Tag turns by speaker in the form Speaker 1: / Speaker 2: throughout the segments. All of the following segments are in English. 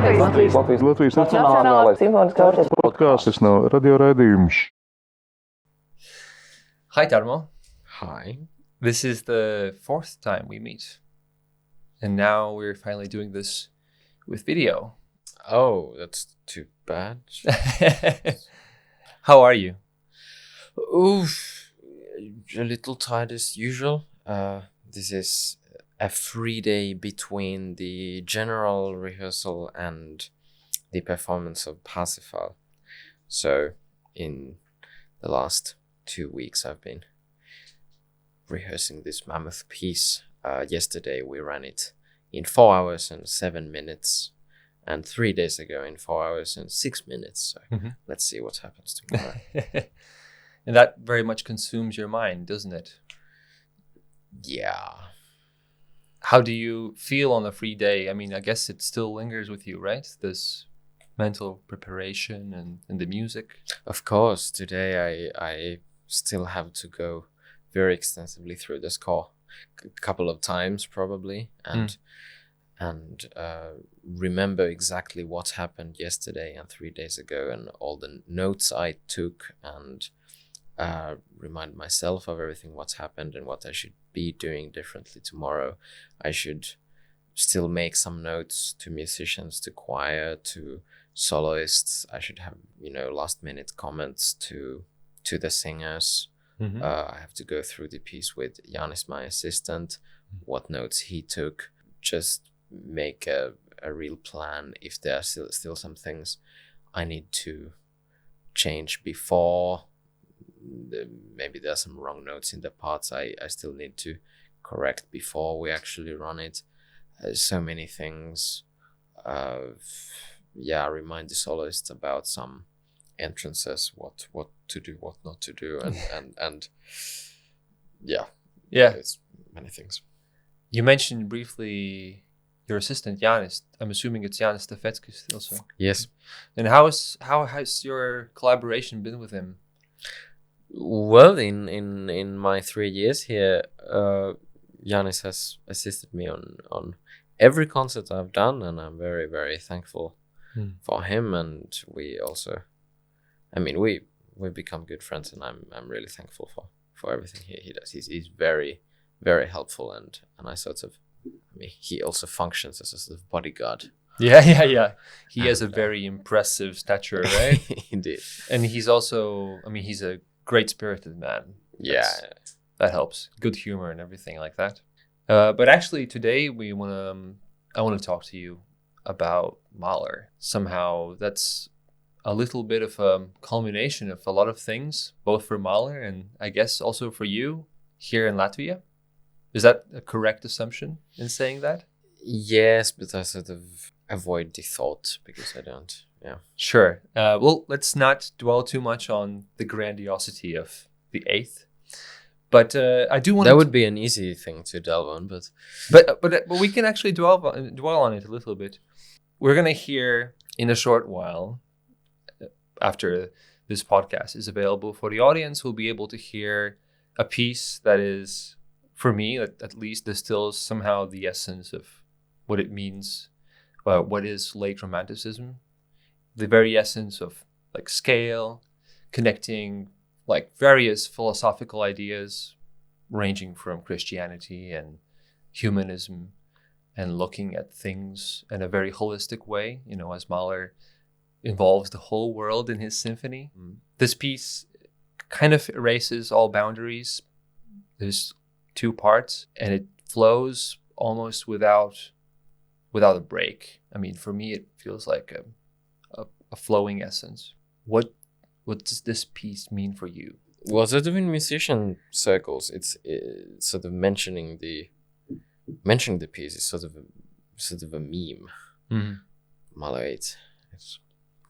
Speaker 1: Latvijas Nacionālā simfoniskā orķestra podkāsts no raidieraksts.
Speaker 2: Hi, Tarmo.
Speaker 3: Hi.
Speaker 2: This is the 4th time we meet. And now we're finally doing this with video.
Speaker 3: Oh, that's too bad.
Speaker 2: How are you?
Speaker 3: Oof, a little tired as usual. This is a free day between the general rehearsal and the performance of Parsifal. So in the last 2 weeks I've been rehearsing this mammoth piece. Yesterday we ran it in 4 hours and 7 minutes, and 3 days ago in 4 hours and 6 minutes. So let's see what happens tomorrow.
Speaker 2: And that very much consumes your mind, doesn't it?
Speaker 3: Yeah.
Speaker 2: How do you feel on a free day? I mean, I guess it still lingers with you, right? This mental preparation and the music.
Speaker 3: Of course, today I still have to go very extensively through the score a couple of times probably, and remember exactly what happened yesterday and 3 days ago, and all the notes I took, and remind myself of everything what's happened and what I should be doing differently tomorrow. I should still make some notes to musicians, to choir, to soloists. I should have, last minute comments to the singers. I have to go through the piece with Janis, my assistant, what notes he took, just make a real plan. If there are still some things I need to change before, maybe there are some wrong notes in the parts I still need to correct before we actually run it. So many things. Remind the soloists about some entrances, what to do, what not to do, and it's many things.
Speaker 2: You mentioned briefly your assistant Janis. I'm assuming it's Janis Stefetskis also.
Speaker 3: Yes.
Speaker 2: And how has your collaboration been with him?
Speaker 3: Well, in my 3 years here, Janis has assisted me on every concert I've done, and I'm very, very thankful for him. And we also, we've become good friends, and I'm really thankful for everything he does. He's very, very helpful, and he also functions as a sort of bodyguard.
Speaker 2: Yeah. He has a very impressive stature, right?
Speaker 3: Indeed.
Speaker 2: And he's also, he's a great-spirited man. That helps. Good humor and everything like that. But actually, today I want to talk to you about Mahler. Somehow, that's a little bit of a culmination of a lot of things, both for Mahler and I guess also for you here in Latvia. Is that a correct assumption in saying that?
Speaker 3: Yes, but I sort of avoid the thought because I don't. Yeah.
Speaker 2: Sure. Well, let's not dwell too much on the grandiosity of the 8th. But I do want.
Speaker 3: That would be an easy thing to delve on,
Speaker 2: but we can actually dwell on it a little bit. We're gonna hear in a short while, after this podcast is available for the audience, we'll be able to hear a piece that is, for me, at least, distills somehow the essence of what it means, what is late romanticism, the very essence of like scale, connecting like various philosophical ideas ranging from Christianity and humanism, and looking at things in a very holistic way, as Mahler involves the whole world in his symphony. This piece kind of erases all boundaries. There's 2 parts, and it flows almost without a break. For me, it feels like a flowing essence. What does this piece mean for you?
Speaker 3: Well, sort of in musician circles, it's sort of mentioning the piece is sort of a meme. Mahler 8. It's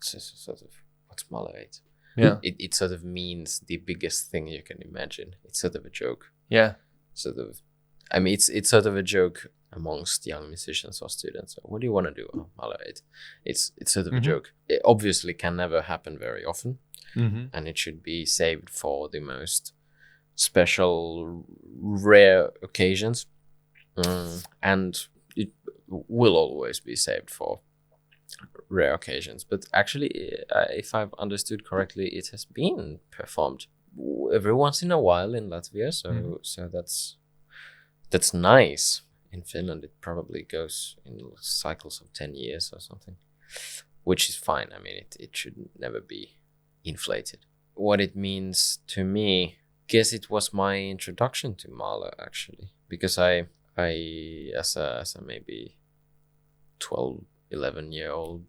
Speaker 3: sort of, what's Mahler 8?
Speaker 2: Yeah.
Speaker 3: It sort of means the biggest thing you can imagine. It's sort of a joke.
Speaker 2: Yeah.
Speaker 3: It's sort of a joke amongst young musicians or students. So what do you want to do? Oh, Mahler 8. It's sort of a joke. It obviously can never happen very often, and it should be saved for the most special, rare occasions, and it will always be saved for rare occasions. But actually, if I've understood correctly, it has been performed every once in a while in Latvia. So that's nice. In Finland, it probably goes in cycles of 10 years or something, which is fine. I mean, it should never be inflated. What it means to me, guess it was my introduction to Mahler, actually, because I as a maybe 12, 11-year-old,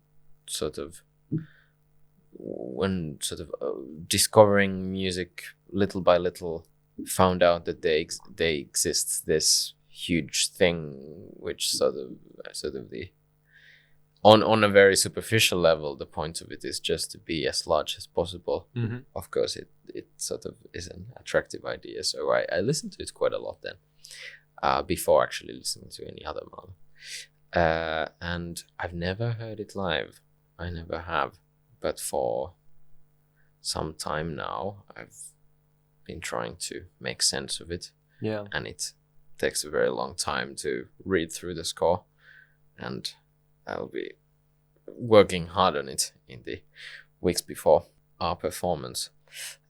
Speaker 3: sort of, when sort of discovering music little by little, found out that they exist, this huge thing, which sort of the on a very superficial level, the point of it is just to be as large as possible.
Speaker 2: Mm-hmm.
Speaker 3: Of course, it sort of is an attractive idea. So I listened to it quite a lot then, before actually listening to any other Mahler. And I've never heard it live. I never have. But for some time now, I've been trying to make sense of it.
Speaker 2: Yeah.
Speaker 3: And it takes a very long time to read through the score. And I'll be working hard on it in the weeks before our performance.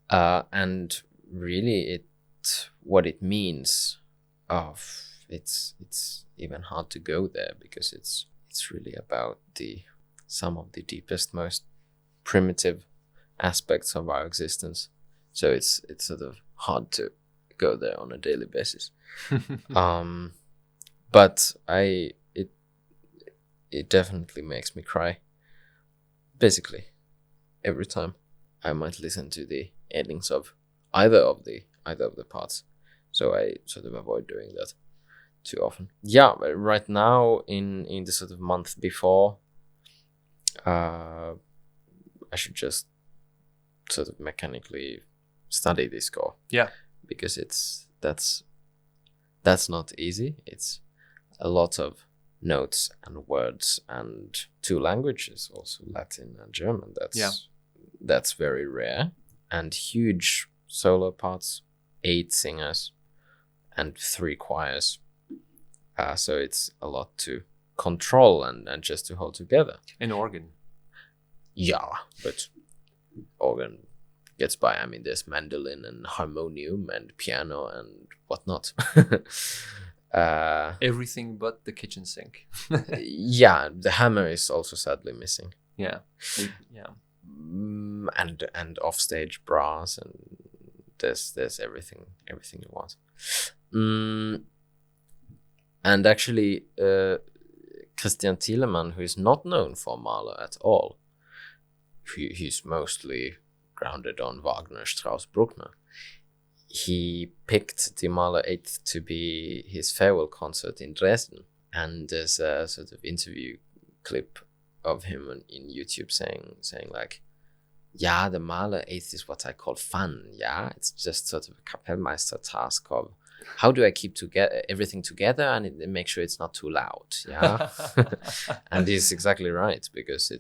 Speaker 3: And really, what it means, it's even hard to go there, because it's really about some of the deepest, most primitive aspects of our existence. So it's sort of hard to go there on a daily basis. But it definitely makes me cry. Basically, every time I might listen to the endings of either of the parts. So I sort of avoid doing that too often. Yeah, but right now in the sort of month before, I should just sort of mechanically study this score.
Speaker 2: Yeah,
Speaker 3: because that's not easy. It's a lot of notes and words and 2 languages, also Latin and German. That's very rare, and huge solo parts, 8 singers and 3 choirs. So it's a lot to control and just to hold together.
Speaker 2: An organ.
Speaker 3: Yeah, but organ gets by. I mean, there's mandolin and harmonium and piano and whatnot.
Speaker 2: Everything but the kitchen sink.
Speaker 3: Yeah, the hammer is also sadly missing.
Speaker 2: Yeah.
Speaker 3: And offstage brass, and there's everything you want. And actually, Christian Thielemann, who is not known for Mahler at all, he's mostly grounded on Wagner, Strauss, Bruckner. He picked the Mahler 8th to be his farewell concert in Dresden, and there's a sort of interview clip of him in YouTube saying like, yeah, the Mahler 8th is what I call fun. Yeah, it's just sort of a Kapellmeister task of how do I keep everything together and make sure it's not too loud. Yeah, and he's exactly right, because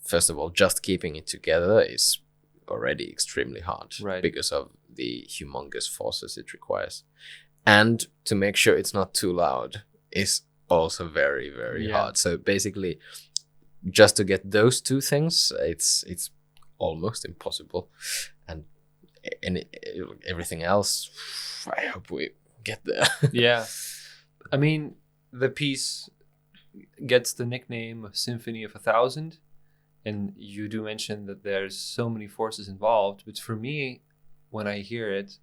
Speaker 3: first of all, just keeping it together is already extremely hard,
Speaker 2: right? Because
Speaker 3: of the humongous forces it requires, and to make sure it's not too loud is also very, very hard. So basically, just to get those 2 things, it's almost impossible, and everything else, I hope we get there.
Speaker 2: Yeah, I mean, the piece gets the nickname of Symphony of 1,000. And you do mention that there's so many forces involved, but for me, when I hear it,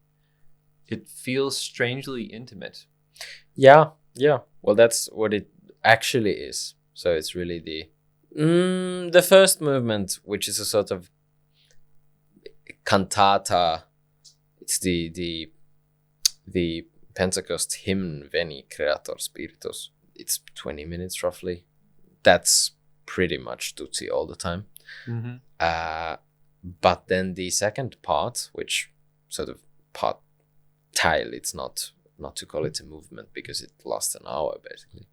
Speaker 2: it feels strangely intimate.
Speaker 3: Yeah. Well, that's what it actually is. So it's really the first movement, which is a sort of cantata. It's the Pentecost hymn, Veni Creator Spiritus. It's 20 minutes roughly. That's pretty much tutti all the time.
Speaker 2: Mm-hmm.
Speaker 3: But then the second part, which sort of part tile, it's not to call it a movement because it lasts an hour basically.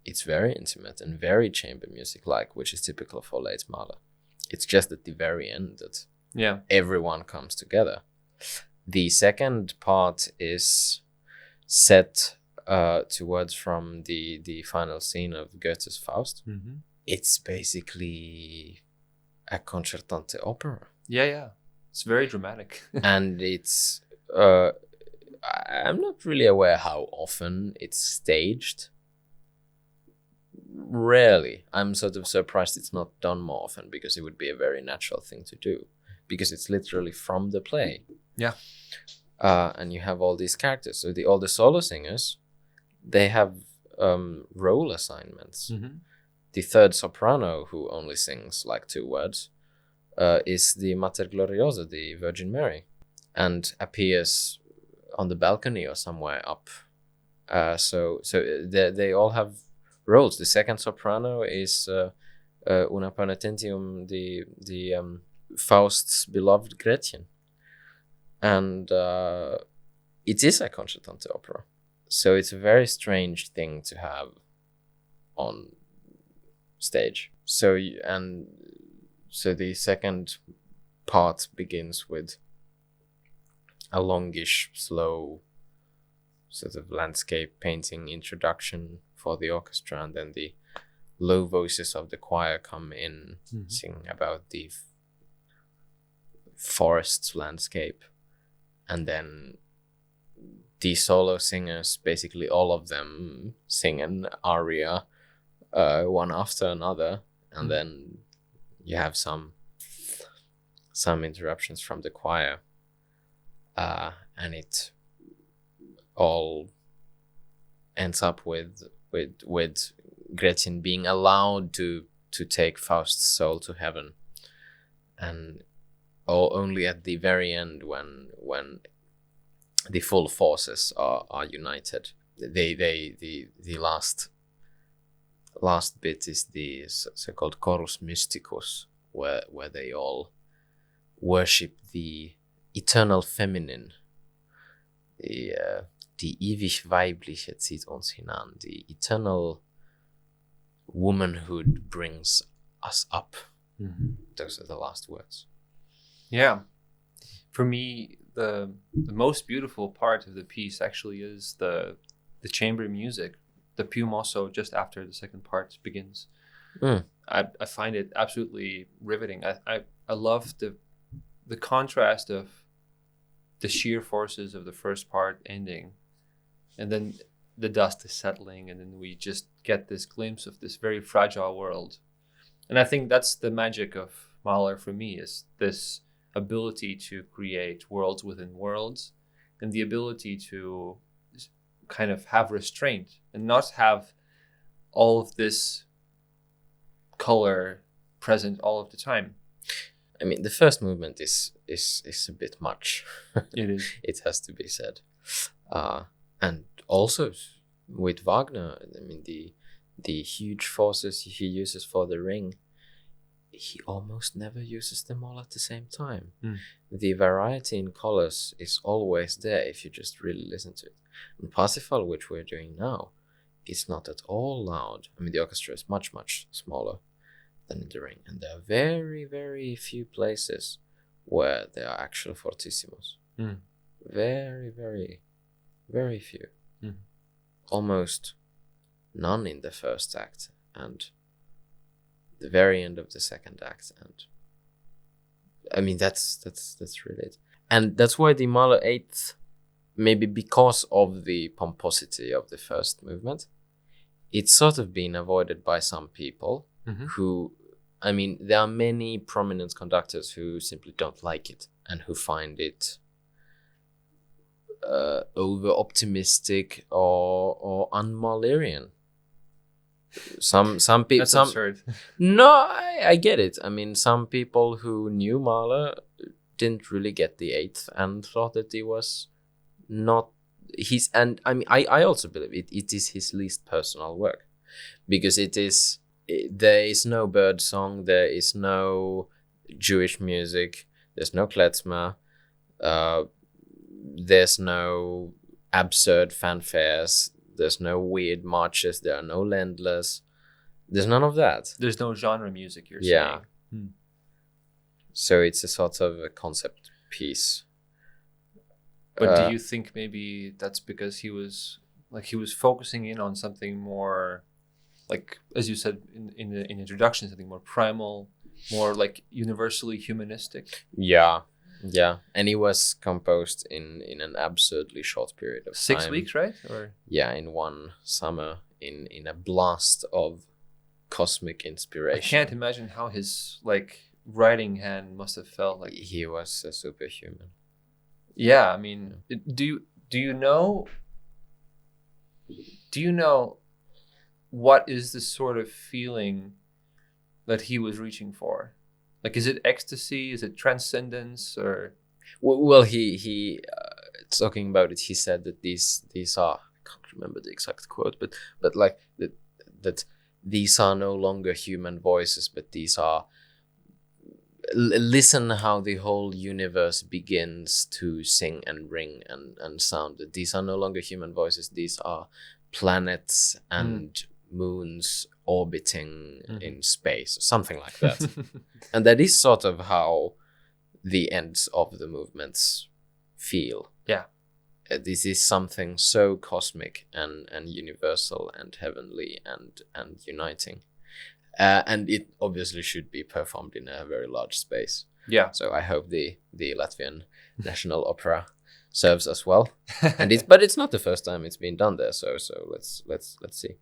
Speaker 3: It's very intimate and very chamber music like, which is typical for late Mahler. It's just at the very end that everyone comes together. The second part is set to words from the final scene of Goethe's Faust.
Speaker 2: Mm-hmm.
Speaker 3: It's basically a concertante opera.
Speaker 2: Yeah. It's very dramatic.
Speaker 3: And it's I'm not really aware how often it's staged. Rarely. I'm sort of surprised it's not done more often, because it would be a very natural thing to do, because it's literally from the play.
Speaker 2: Yeah.
Speaker 3: And you have all these characters. So all the solo singers, they have role assignments.
Speaker 2: Mm-hmm.
Speaker 3: The third soprano, who only sings like 2 words, is the Mater Gloriosa, the Virgin Mary, and appears on the balcony or somewhere up. So they all have roles. The second soprano is Una Penitentium, the Faust's beloved Gretchen, and it is a concertante opera. So it's a very strange thing to have on stage. So the second part begins with a longish, slow sort of landscape painting introduction for the orchestra, and then the low voices of the choir come in,
Speaker 2: Mm-hmm.
Speaker 3: singing about the forest landscape, and then the solo singers, basically all of them, sing an aria one after another, and then you have some interruptions from the choir, and it all ends up with Gretchen being allowed to take Faust's soul to heaven, and only at the very end, when the full forces are united, the last bit is the so-called chorus mysticus, where they all worship the eternal feminine, die ewig weibliche zieht uns hinan, the eternal womanhood brings us up.
Speaker 2: Mm-hmm.
Speaker 3: Those are the last words.
Speaker 2: Yeah. For me, the most beautiful part of the piece actually is the chamber music, the più mosso, just after the second part begins. I find it absolutely riveting. I love the contrast of the sheer forces of the first part ending, and then the dust is settling, and then we just get this glimpse of this very fragile world. And I think that's the magic of Mahler for me, is this ability to create worlds within worlds, and the ability to kind of have restraint and not have all of this color present all of the time.
Speaker 3: I mean, the first movement is a bit much.
Speaker 2: It is.
Speaker 3: It has to be said. And also with Wagner, I mean, the huge forces he uses for the ring, he almost never uses them all at the same time. The variety in colors is always there if you just really listen to it. And Parsifal, which we're doing now, is not at all loud. I mean, the orchestra is much, much smaller than in the ring, and there are very, very few places where there are actual fortissimos. Very, very, very few. Almost none in the first act, and the very end of the second act. And I mean, that's really it. And that's why the Mahler 8th, maybe because of the pomposity of the first movement, it's sort of been avoided by some people who, I mean, there are many prominent conductors who simply don't like it and who find it over-optimistic or un-Mahlerian. Some people.
Speaker 2: That's absurd.
Speaker 3: No, I get it. I mean, some people who knew Mahler didn't really get the 8th and thought that it was not his. And I mean, I also believe it is his least personal work, because there is no bird song, there is no Jewish music, there's no klezmer, there's no absurd fanfares, there's no weird marches, there are no Ländlers, there's none of that.
Speaker 2: There's no genre music, you're
Speaker 3: Yeah.
Speaker 2: saying.
Speaker 3: So it's a sort of a concept piece.
Speaker 2: But do you think maybe that's because he was Like he was focusing in on something more, like as you said in the introduction, something more primal, more like universally humanistic.
Speaker 3: Yeah, and it was composed in an absurdly short period of
Speaker 2: 6
Speaker 3: time.
Speaker 2: weeks, right? Or
Speaker 3: Yeah, in one summer, in a blast of cosmic inspiration.
Speaker 2: I can't imagine how his like writing hand must have felt like.
Speaker 3: He was a superhuman.
Speaker 2: Yeah, I mean, do you know what is the sort of feeling that he was reaching for? Like, is it ecstasy? Is it transcendence? Or
Speaker 3: Well, he talking about it. He said that these are, I can't remember the exact quote, but like that these are no longer human voices, but these are. Listen how the whole universe begins to sing and ring and sound. That these are no longer human voices. These are planets and moons orbiting in space, something like that. And that is sort of how the ends of the movements feel.
Speaker 2: Yeah.
Speaker 3: This is something so cosmic and universal and heavenly and uniting. And it obviously should be performed in a very large space.
Speaker 2: Yeah.
Speaker 3: So I hope the Latvian National Opera serves as well. But it's not the first time it's been done there. So let's see.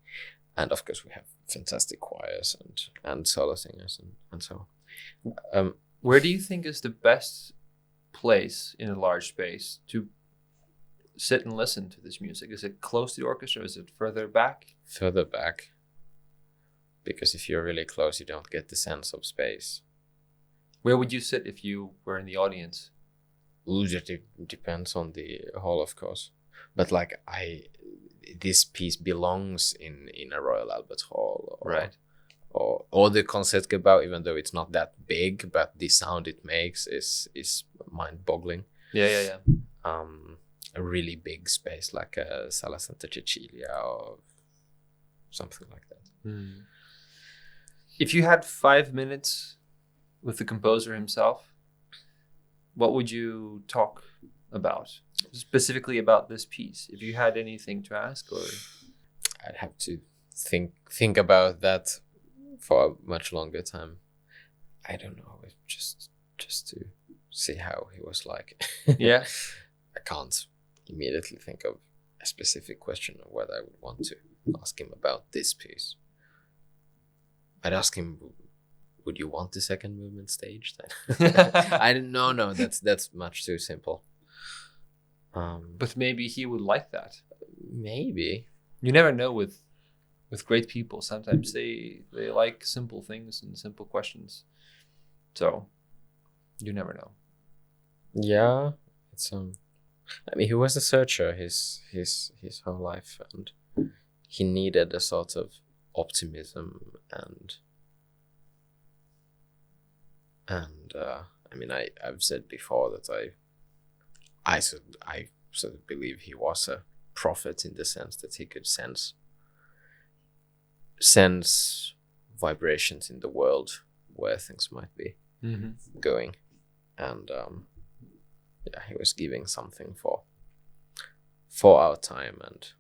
Speaker 3: And of course we have fantastic choirs and solo singers and so on.
Speaker 2: Where do you think is the best place in a large space to sit and listen to this music? Is it close to the orchestra? Is it further back?
Speaker 3: Further back. Because if you're really close, you don't get the sense of space.
Speaker 2: Where would you sit if you were in the audience?
Speaker 3: It depends on the hall, of course. But like this piece belongs in a Royal Albert Hall,
Speaker 2: Right?
Speaker 3: Or the Concertgebouw, even though it's not that big, but the sound it makes is mind-boggling.
Speaker 2: Yeah.
Speaker 3: A really big space like a Sala Santa Cecilia or something like that.
Speaker 2: If you had 5 minutes with the composer himself, what would you talk about? Specifically about this piece, if you had anything to ask, or
Speaker 3: I'd have to think about that for a much longer time. I don't know, just to see how he was like.
Speaker 2: Yeah.
Speaker 3: I can't immediately think of a specific question of what I would want to ask him about this piece. I'd ask him, would you want the second movement staged? I didn't know. No, that's much too simple.
Speaker 2: But maybe he would like that.
Speaker 3: Maybe.
Speaker 2: You never know with great people. Sometimes they like simple things and simple questions. So you never know.
Speaker 3: Yeah, it's I mean, he was a searcher his whole life, and he needed a sort of optimism and I mean, I've said before that I sort of believe he was a prophet in the sense that he could sense vibrations in the world where things might be going, and yeah, he was giving something for our time. And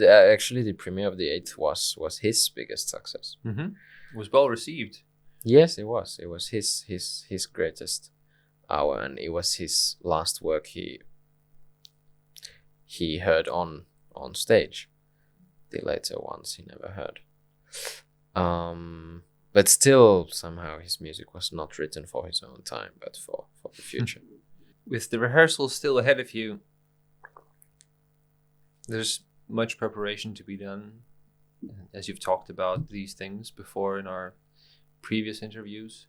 Speaker 3: actually the premiere of the 8th was his biggest success.
Speaker 2: It was well received.
Speaker 3: Yes, it was his greatest hour, and it was his last work he heard on stage. The later ones he never heard. But still, somehow his music was not written for his own time, but for the future.
Speaker 2: With the rehearsals still ahead of you, there's much preparation to be done, as you've talked about these things before in our previous interviews.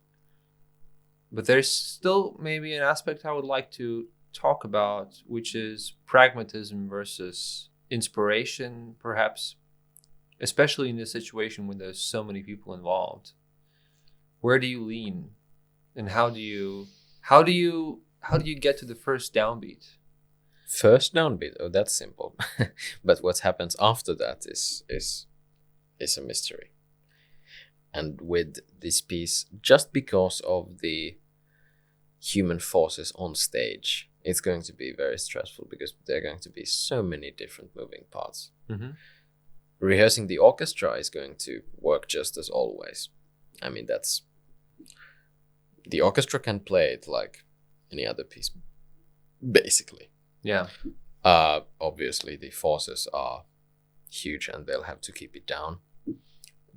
Speaker 2: But there's still maybe an aspect I would like to talk about, which is pragmatism versus inspiration, perhaps, especially in this situation when there's so many people involved. Where do you lean, and how do you get to the first downbeat?
Speaker 3: First downbeat? Oh, that's simple. But what happens after that is a mystery. And with this piece, just because of the human forces on stage, it's going to be very stressful because there are going to be so many different moving parts.
Speaker 2: Mm-hmm.
Speaker 3: Rehearsing the orchestra is going to work just as always. I mean, the orchestra can play it like any other piece, basically.
Speaker 2: Yeah.
Speaker 3: Obviously, the forces are huge and they'll have to keep it down.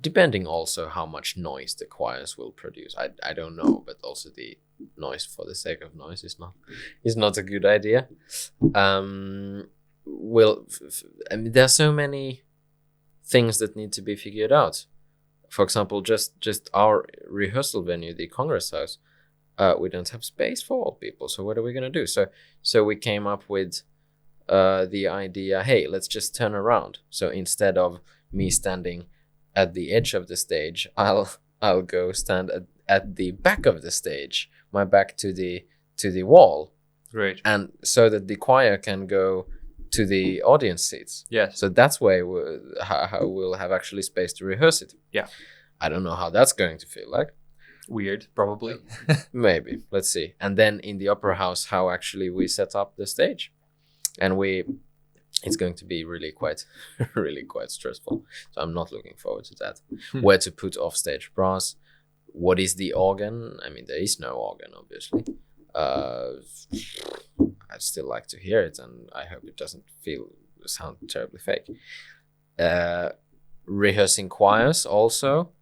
Speaker 3: Depending also how much noise the choirs will produce. I don't know, but also the noise for the sake of noise is not a good idea. I mean, there are so many things that need to be figured out. For example, just our rehearsal venue, the Congress House, we don't have space for all people. So what are we gonna do? So we came up with the idea, hey, let's just turn around. So instead of me standing at the edge of the stage, I'll go stand at the back of the stage, my back to the wall.
Speaker 2: Great.
Speaker 3: And so that the choir can go to the audience seats.
Speaker 2: Yes.
Speaker 3: So that's why we'll have actually space to rehearse it.
Speaker 2: Yeah.
Speaker 3: I don't know how that's going to feel like.
Speaker 2: Weird, probably.
Speaker 3: Maybe. Let's see. And then in the opera house, how actually we set up the stage. And it's going to be really quite stressful. So I'm not looking forward to that. Where to put offstage brass? What is the organ? I mean, there is no organ, obviously. I'd still like to hear it, and I hope it doesn't sound terribly fake. Rehearsing choirs also.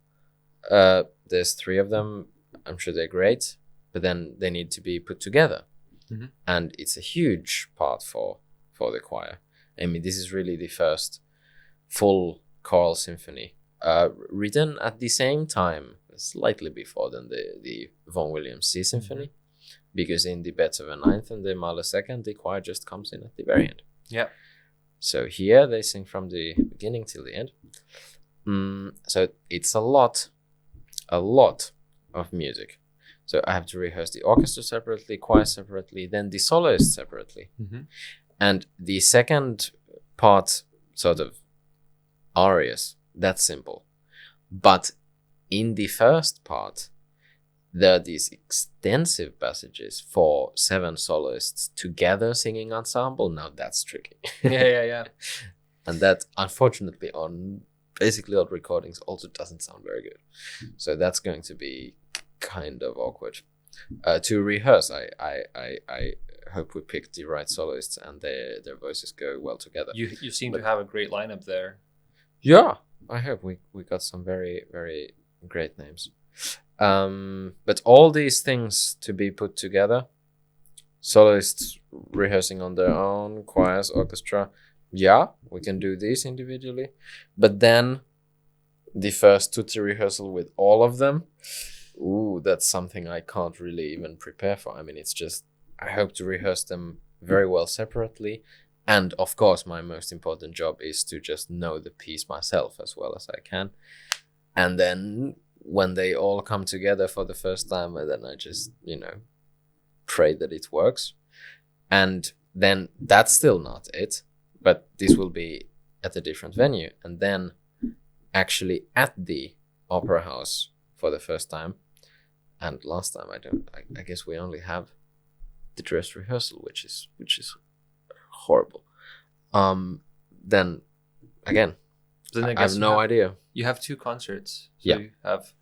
Speaker 3: There's 3 of them. I'm sure they're great, but then they need to be put together. Mm-hmm. And it's a huge part for the choir. I mean, this is really the first full choral symphony written at the same time, slightly before than the Vaughan Williams C Symphony, mm-hmm. because in the Beethoven 9th and the Mahler 2nd, the choir just comes in at the very end.
Speaker 2: Yeah.
Speaker 3: So here they sing from the beginning till the end. So it's a lot of music. So I have to rehearse the orchestra separately, choir separately, then the soloist separately. Mm-hmm. And the second part, sort of arias, that's simple. But in the first part, there are these extensive passages for 7 soloists together singing ensemble. Now that's tricky.
Speaker 2: Yeah.
Speaker 3: And that, unfortunately, on basically all recordings also doesn't sound very good. So that's going to be kind of awkward. To rehearse, I hope we pick the right soloists and their voices go well together.
Speaker 2: You seem to have a great lineup there.
Speaker 3: Yeah, I hope we got some very, very great names. But all these things to be put together, soloists rehearsing on their own, choirs, orchestra, yeah, we can do these individually. But then the first tutti rehearsal with all of them, that's something I can't really even prepare for. I mean, it's just, I hope to rehearse them very well separately. And of course, my most important job is to just know the piece myself as well as I can. And then when they all come together for the first time, then I just, pray that it works. And then that's still not it, but this will be at a different venue. And then actually at the opera house for the first time. And last time I guess we only have the dress rehearsal, which is horrible. Then again, I have no idea.
Speaker 2: You have 2 concerts, so
Speaker 3: yeah.
Speaker 2: You have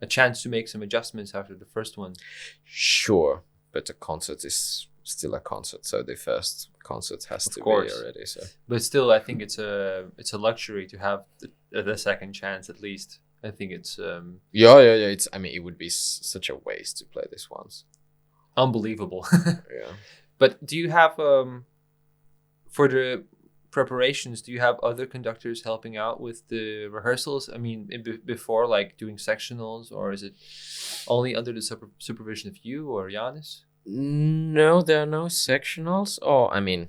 Speaker 2: a chance to make some adjustments after the first one.
Speaker 3: Sure, but a concert is still a concert, so the first concert has to be already. So,
Speaker 2: but still, I think it's a luxury to have the second chance at least. I think it's
Speaker 3: yeah. It's, I mean, it would be such a waste to play this once.
Speaker 2: Unbelievable.
Speaker 3: Yeah.
Speaker 2: But do you have for the preparations? Do you have other conductors helping out with the rehearsals? I mean, before, like doing sectionals, or is it only under the supervision of you or Janis?
Speaker 3: No, there are no sectionals. I mean,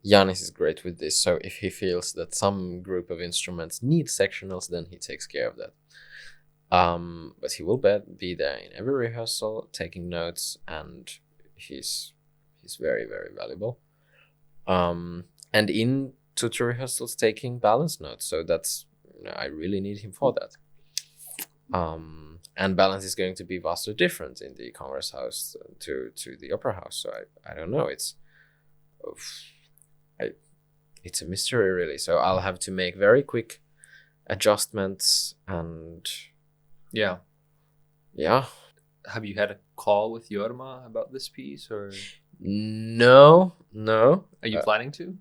Speaker 3: Janis is great with this. So if he feels that some group of instruments need sectionals, then he takes care of that. But he will be there in every rehearsal, taking notes, and he's very, very valuable. And in tutor rehearsals, taking balance notes. So that's, I really need him for that. and balance is going to be vastly different in the Congress House to the Opera House. So I don't know. It's a mystery, really. So I'll have to make very quick adjustments, and
Speaker 2: Yeah.
Speaker 3: yeah.
Speaker 2: Have you had a call with Jorma about this piece, or
Speaker 3: No.
Speaker 2: are you planning to?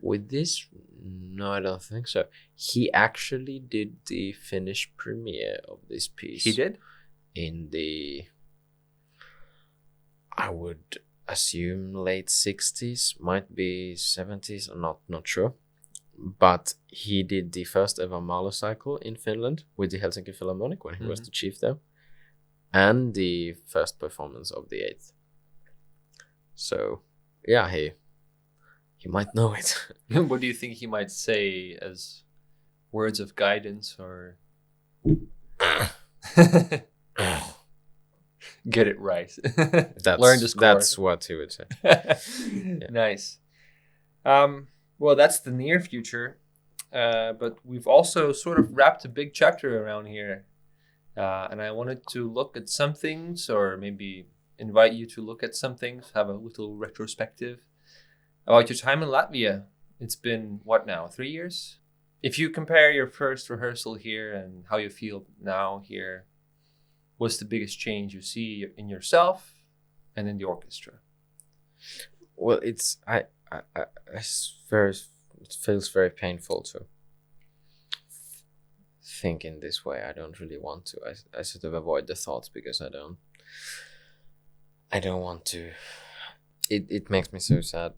Speaker 3: With this, no, I don't think so. He actually did the Finnish premiere of this piece.
Speaker 2: He did?
Speaker 3: In the, I would assume, late 60s, might be 70s, I'm not sure. But he did the first ever Mahler cycle in Finland with the Helsinki Philharmonic when he was the chief there, and the first performance of the Eighth. So, yeah, he might know it.
Speaker 2: What do you think he might say as words of guidance, or get it right? Learn to score.
Speaker 3: That's what he would say.
Speaker 2: Nice. Well, that's the near future, but we've also sort of wrapped a big chapter around here, and I wanted to look at some things, or maybe invite you to look at some things, have a little retrospective about your time in Latvia. It's been, what now, 3 years? If you compare your first rehearsal here and how you feel now here, what's the biggest change you see in yourself and in the orchestra?
Speaker 3: Well, it feels very painful to think in this way. I don't really want to. I sort of avoid the thoughts because I don't want to. It makes me so sad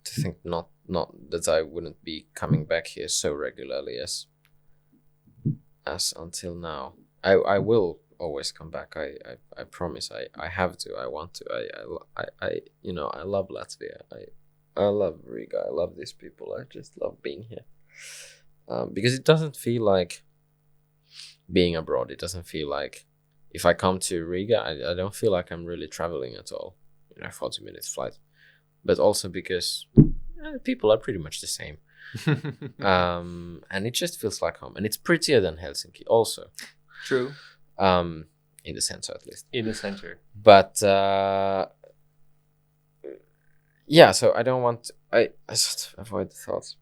Speaker 3: to think not that I wouldn't be coming back here so regularly as until now. I will always come back. I promise. I have to. I want to. I love Latvia. I love Riga. I love these people. I just love being here. Because it doesn't feel like being abroad. It doesn't feel like, if I come to Riga, I don't feel like I'm really traveling at all. 40 minutes flight. But also because people are pretty much the same. And it just feels like home. And it's prettier than Helsinki also.
Speaker 2: True.
Speaker 3: In the center, at least.
Speaker 2: In the center.
Speaker 3: But yeah, so I don't want to, I sort of avoid the thoughts.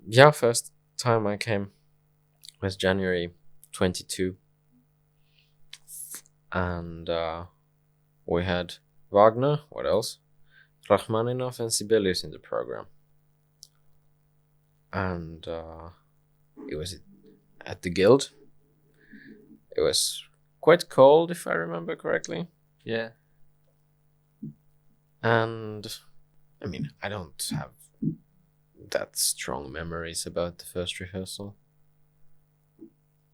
Speaker 3: Yeah, first time I came was January 22, and we had Wagner, what else? Rachmaninoff and Sibelius in the program. And it was at the Guild. It was quite cold, if I remember correctly.
Speaker 2: Yeah.
Speaker 3: And I mean, I don't have that strong memories about the first rehearsal.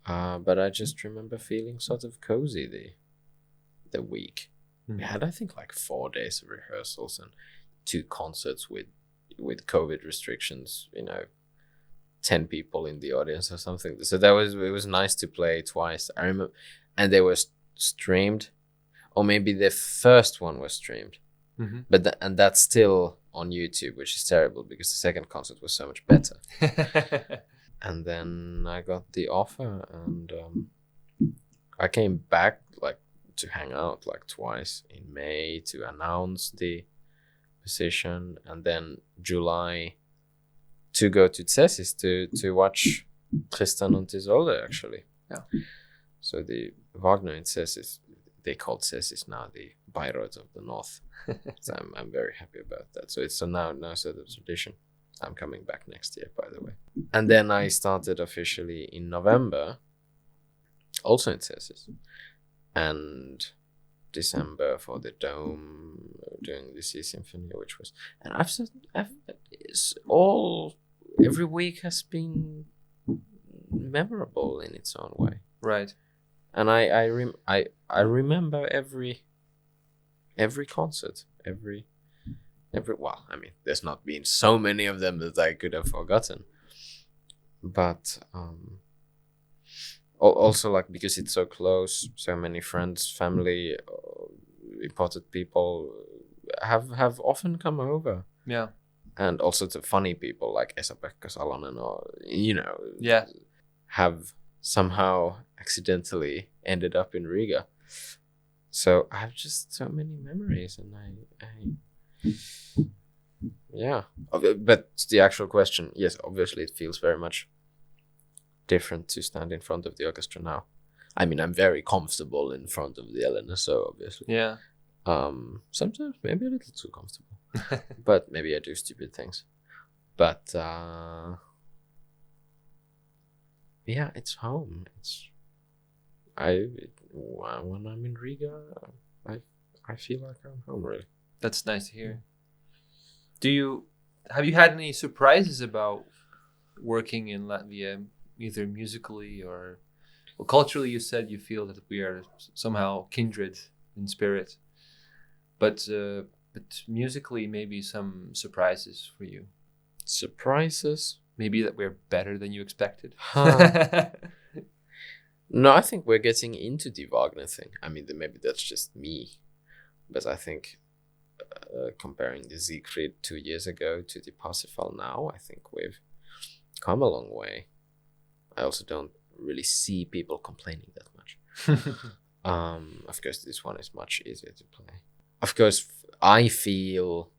Speaker 3: But I just remember feeling sort of cozy the week. We had, I think, like 4 days of rehearsals and 2 concerts with COVID restrictions, 10 people in the audience or something. So it was nice to play twice. I remember, and they were streamed, or maybe the first one was streamed, but and that's still on YouTube, which is terrible because the second concert was so much better. And then I got the offer, and I came back to hang out twice in May to announce the position, and then July to go to Cesis to watch Tristan und Isolde, actually.
Speaker 2: Yeah. So
Speaker 3: the Wagner in Cesis, they called Cesis now the Bayreuth of the North. So I'm very happy about that. So it's now sort of tradition. I'm coming back next year, by the way. And then I started officially in November, also in Cesis, and December for the Dome, doing the Sea Symphony, which was, and every week has been memorable in its own way.
Speaker 2: Right.
Speaker 3: And I remember every concert, every well, I mean, there's not been so many of them that I could have forgotten, but also because it's so close, so many friends, family, important people have often come over.
Speaker 2: Yeah.
Speaker 3: and also the funny people like Esa-Pekka Salonen, or
Speaker 2: Yeah.
Speaker 3: have somehow accidentally ended up in Riga. So I have just so many memories, and I yeah. But the actual question, yes, obviously it feels very much different to stand in front of the orchestra now. I mean, I'm very comfortable in front of the LNSO, obviously.
Speaker 2: Yeah.
Speaker 3: Sometimes maybe a little too comfortable, but maybe I do stupid things. But yeah, it's home. When I'm in Riga, I feel like I'm home, really.
Speaker 2: That's nice to hear. Have you had any surprises about working in Latvia, either musically or culturally? You said you feel that we are somehow kindred in spirit, but musically, maybe some surprises for you.
Speaker 3: Surprises?
Speaker 2: Maybe that we're better than you expected.
Speaker 3: No, I think we're getting into the Wagner thing. I mean, maybe that's just me, but I think comparing the Siegfried 2 years ago to the Parsifal now, I think we've come a long way. I also don't really see people complaining that much. Of course, this one is much easier to play. Of course, I feel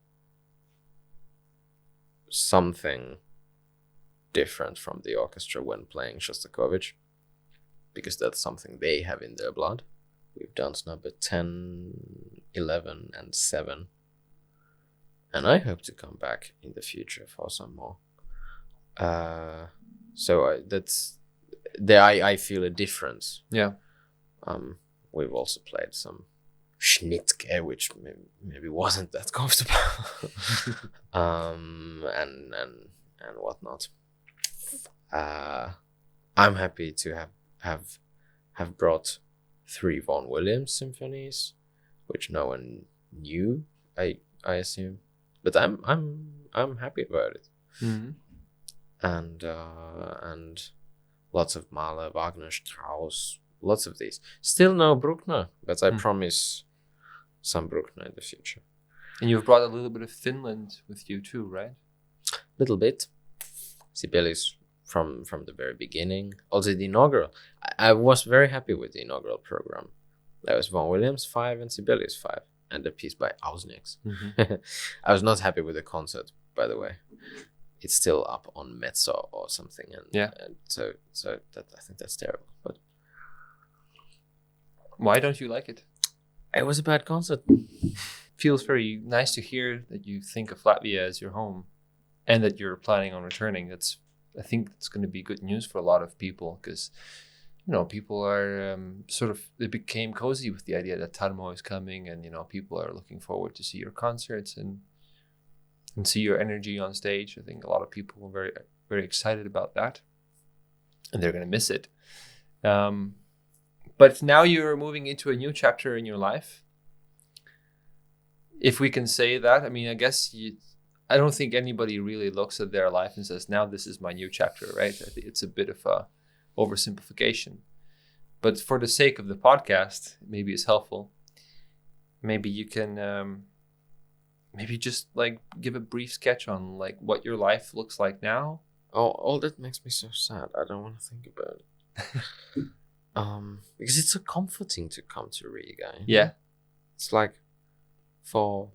Speaker 3: something different from the orchestra when playing Shostakovich, because that's something they have in their blood. We've done number 10, 11, and 7. And I hope to come back in the future for some more. So that's there. I feel a difference.
Speaker 2: Yeah.
Speaker 3: We've also played some Schnittke, which maybe wasn't that comfortable. And whatnot. I'm happy to have brought 3 Vaughan Williams symphonies, which no one knew, I assume, but I'm happy about it.
Speaker 2: Mm-hmm.
Speaker 3: And lots of Mahler, Wagner, Strauss, lots of these. Still no Bruckner, but I promise some Bruckner in the future.
Speaker 2: And you've brought a little bit of Finland with you too, right?
Speaker 3: Little bit. Sibelius from the very beginning. Also the inaugural. I was very happy with the inaugural program. There was Vaughan Williams 5 and Sibelius 5, and a piece by Ausniks.
Speaker 2: Mm-hmm.
Speaker 3: I was not happy with the concert, by the way. It's still up on Mezzo or something, and so that I think that's terrible. But
Speaker 2: why don't you like it?
Speaker 3: It was a bad concert.
Speaker 2: Feels very nice to hear that you think of Latvia as your home, and that you're planning on returning. I think it's going to be good news for a lot of people, because people are they became cozy with the idea that Tarmo is coming, and people are looking forward to see your concerts and see your energy on stage. I think a lot of people are very, very excited about that, and they're going to miss it. But now you're moving into a new chapter in your life, if we can say that. I mean, I guess I don't think anybody really looks at their life and says, now this is my new chapter, right? I think it's a bit of a oversimplification. But for the sake of the podcast, maybe it's helpful. Maybe you can maybe just give a brief sketch on what your life looks like now.
Speaker 3: Oh, all that makes me so sad. I don't want to think about it. Because it's so comforting to come to Riga.
Speaker 2: Yeah.
Speaker 3: It's like for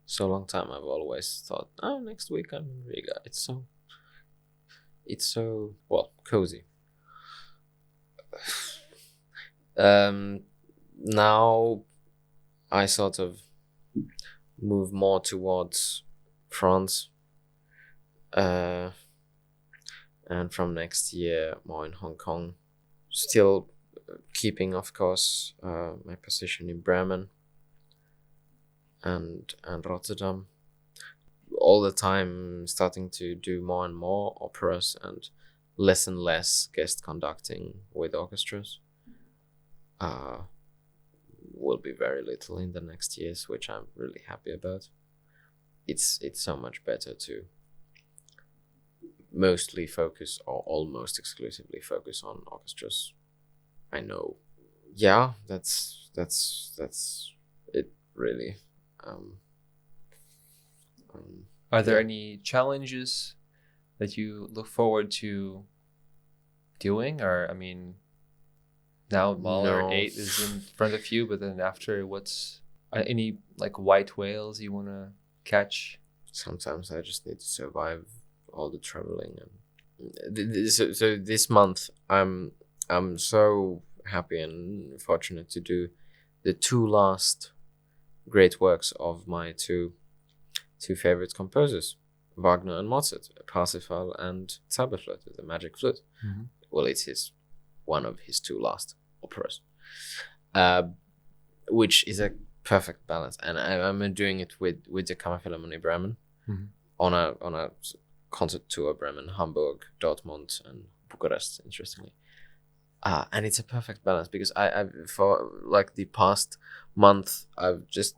Speaker 3: so long time I've always thought, next week I'm in Riga. It's so cozy. Now I sort of move more towards France, and from next year more in Hong Kong, still keeping, of course, my position in Bremen and Rotterdam. All the time starting to do more and more operas and less guest conducting with orchestras. Will be very little in the next years, which I'm really happy about. It's so much better to mostly focus, or almost exclusively focus, on orchestras I know. Yeah, that's it really.
Speaker 2: Are there any challenges that you look forward to doing? Or, I mean, now Mahler 8 is in front of you, but then after, what's any like white whales you want to catch?
Speaker 3: Sometimes I just need to survive all the traveling. And so this month, I'm so happy and fortunate to do the 2 last great works of my two favorite composers, Wagner and Mozart, Parsifal and Zauberflöte, the Magic Flute.
Speaker 2: Mm-hmm.
Speaker 3: Well, it's one of his 2 last operas, which is a perfect balance. And I'm doing it with the Kammerphilharmonie Bremen on a concert tour: Bremen, Hamburg, Dortmund, and Bucharest. Interestingly, and it's a perfect balance because I've for like the past month I've just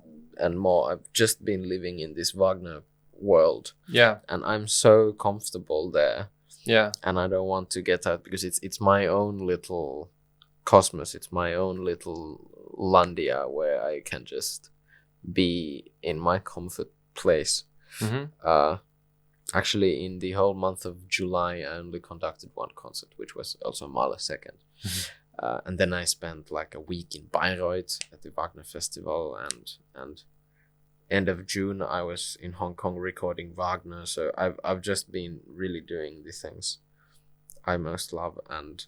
Speaker 3: been living in this Wagner world.
Speaker 2: Yeah,
Speaker 3: and I'm so comfortable there.
Speaker 2: Yeah,
Speaker 3: and I don't want to get out because it's my own little cosmos. It's my own little Landia where I can just be in my comfort place.
Speaker 2: Mm-hmm.
Speaker 3: Actually, in the whole month of July, I only conducted 1 concert, which was also Mahler's 2nd. Mm-hmm. And then I spent like a week in Bayreuth at the Wagner Festival, and end of June I was in Hong Kong recording Wagner. So I've just been really doing the things I most love, and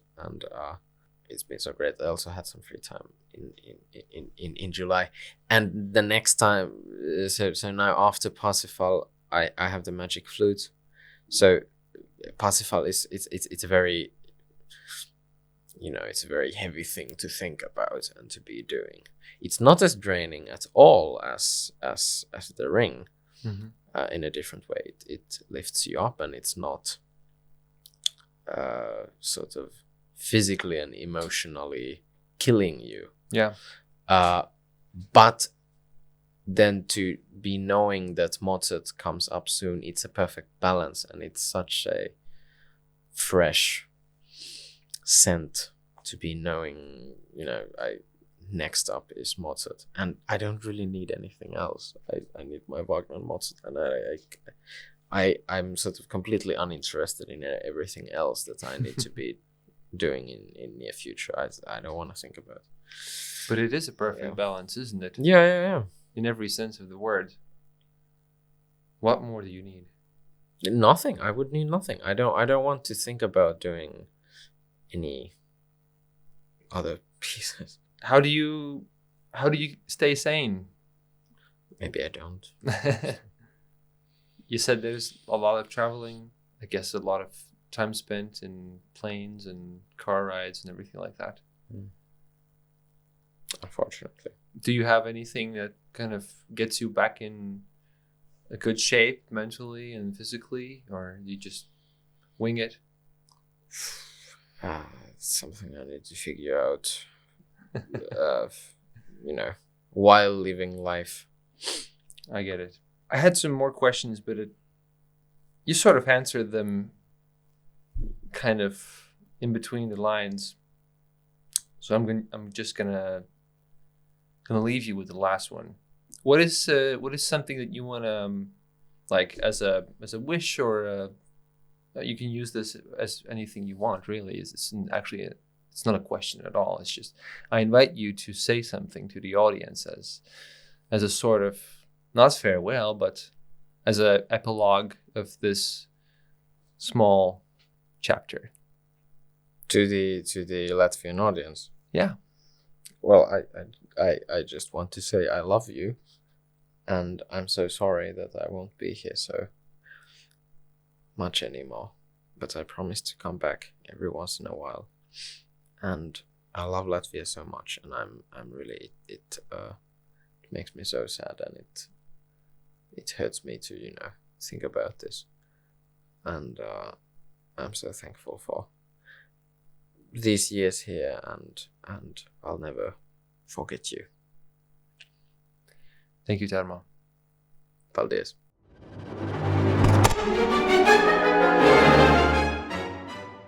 Speaker 3: it's been so great. I also had some free time in July, and the next time. So now after Parsifal, I have the Magic Flute. So Parsifal it's a very, it's a very heavy thing to think about and to be doing. It's not as draining at all as the Ring. Mm-hmm. In a different way. It lifts you up, and it's not sort of physically and emotionally killing you.
Speaker 2: Yeah.
Speaker 3: But then to be knowing that Mozart comes up soon, it's a perfect balance, and it's such a fresh scent to be knowing, next up is Mozart, and I don't really need anything else. I need my Wagner and Mozart, and I'm sort of completely uninterested in everything else that I need to be doing in near future. I don't want to think about it.
Speaker 2: But it is a perfect balance, isn't it?
Speaker 3: Yeah.
Speaker 2: In every sense of the word. What more do you need?
Speaker 3: Nothing. I would need nothing. I don't want to think about doing any other pieces.
Speaker 2: How do you stay sane?
Speaker 3: Maybe I don't.
Speaker 2: You said there's a lot of traveling. I guess a lot of time spent in planes and car rides and everything like that.
Speaker 3: Unfortunately.
Speaker 2: Do you have anything that kind of gets you back in a good shape mentally and physically, or do you just wing it?
Speaker 3: It's something I need to figure out. While living life.
Speaker 2: I get it. I had some more questions, but you sort of answered them kind of in between the lines. So I'm just gonna leave you with the last one. What is something that you want to like as a wish, or you can use this as anything you want. Really, it's not a question at all. It's just I invite you to say something to the audience as a sort of not farewell, but as a epilogue of this small chapter
Speaker 3: to the Latvian audience.
Speaker 2: Yeah.
Speaker 3: Well, I just want to say I love you, and I'm so sorry that I won't be here so much anymore. But I promise to come back every once in a while. And I love Latvia so much, and I'm really it makes me so sad, and it hurts me to think about this, and I'm so thankful for these years here, and I'll never forget you.
Speaker 2: Thank you, Tarmo.
Speaker 3: Paldies.